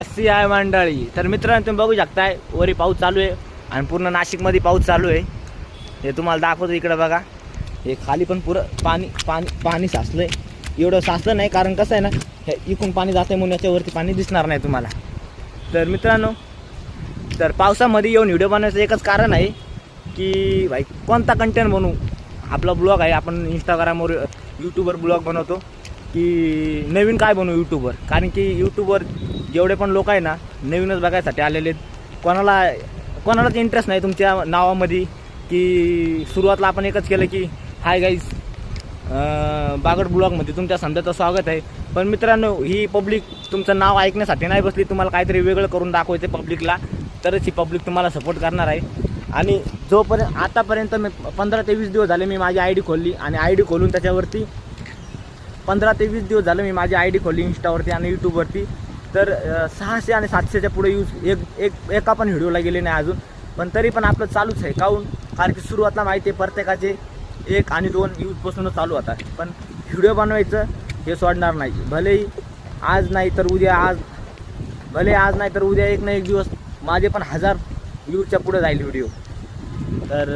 अशी आहे मंडळी. तर मित्रांनो तुम्ही बघू शकताय वरी पाऊस चालू आहे आणि पूर्ण नाशिकमध्ये पाऊस चालू आहे. हे तुम्हाला दाखवतो इकडे बघा. हे खाली पण पुरं पाणी पाणी पाणी साचलंय. एवढं साचलं नाही कारण कसं आहे ना, हे इकडून पाणी जाते म्हणून याच्यावरती पाणी दिसणार नाही तुम्हाला. तर मित्रांनो, तर पावसामध्ये येऊन व्हिडिओ बनवायचं एकच कारण आहे की भाई कोणता कंटेंट बनवू. आपला ब्लॉग आहे, आपण इंस्टाग्रामवर यूट्यूबवर ब्लॉग बनवतो की नवीन काय बनवू यूट्यूबवर. कारण की यूट्यूबवर जेवढे पण लोक आहे ना नवीनच बघायसाठी आलेले आहेत. कोणालाच इंटरेस्ट नाही तुमच्या नावामध्ये की सुरुवातीला आपण एकच केलं की हाय गाईज बागड ब्लॉगमध्ये तुमच्या समजाचं स्वागत आहे. पण मित्रांनो, ही पब्लिक तुमचं नाव ऐकण्यासाठी नाही बसली. तुम्हाला काहीतरी वेगळं करून दाखवायचं पब्लिकला, तरच ही पब्लिक तुम्हाला सपोर्ट करणार आहे. आणि जोपर्यंत आतापर्यंत मी 15 ते 20 दिवस झाले मी माझी आय डी खोलली आणि आय डी खोलून त्याच्यावरती 15 ते 20 दिवस झालं मी माझी आय डी खोलली इंस्टावरती आणि यूट्यूबवरती. तर 600 आणि 700च्या पुढे एका पण व्हिडिओला गेले नाही अजून. पण तरी पण आपलं चालूच आहे. काहून? कारण की सुरुवातीला माहिती आहे प्रत्येकाचे 1 आणि 2 यूजपासूनच चालू होता. पण व्हिडिओ बनवायचं हे सोडणार नाही. भलेही आज नाही तर उद्या, आज नाही तर उद्या, एक ना एक दिवस माझे पण 1000 व्ह्यूजच्या पुढे जाईल व्हिडिओ. तर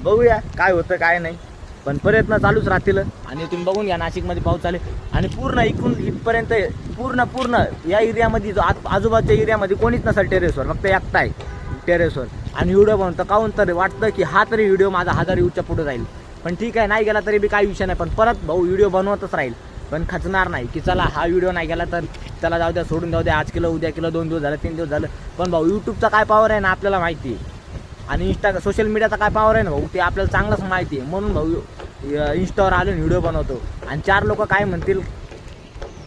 बघूया काय होतं काय नाही, पण प्रयत्न चालूच राहतील. आणि तुम्ही बघून घ्या नाशिकमध्ये पाऊस चालू आणि पूर्ण इकडून इथपर्यंत पूर्ण या एरियामध्ये जो आजूबाजूच्या एरियामध्ये कोणीच नसेल टेरेसवर, फक्त एकटा आहे टेरेसवर आणि व्हिडिओ बनवतं. काहून? तर वाटतं की हा तरी व्हिडिओ माझा 1000 व्ह्यूजच्या पुढे जाईल. पण ठीक आहे, नाही गेला तरी बी काही विषय नाही. पण परत भाऊ व्हिडिओ बनवतच राहील, पण खचणार नाही की चला हा व्हिडिओ नाही गेला तर चला जाऊ द्या, सोडून जाऊ द्या, आज केलं उद्या केलं, 2 दिवस झालं 3 दिवस झालं. पण भाऊ यूट्यूबचा काय पॉवर आहे ना आपल्याला माहिती आहे, आणि सोशल मीडियाचा काय पॉवर आहे ना भाऊ ते आपल्याला चांगलंच माहिती आहे. म्हणून भाऊ इंस्टावर आलो व्हिडिओ बनवतो आणि 4 लोक काय म्हणतील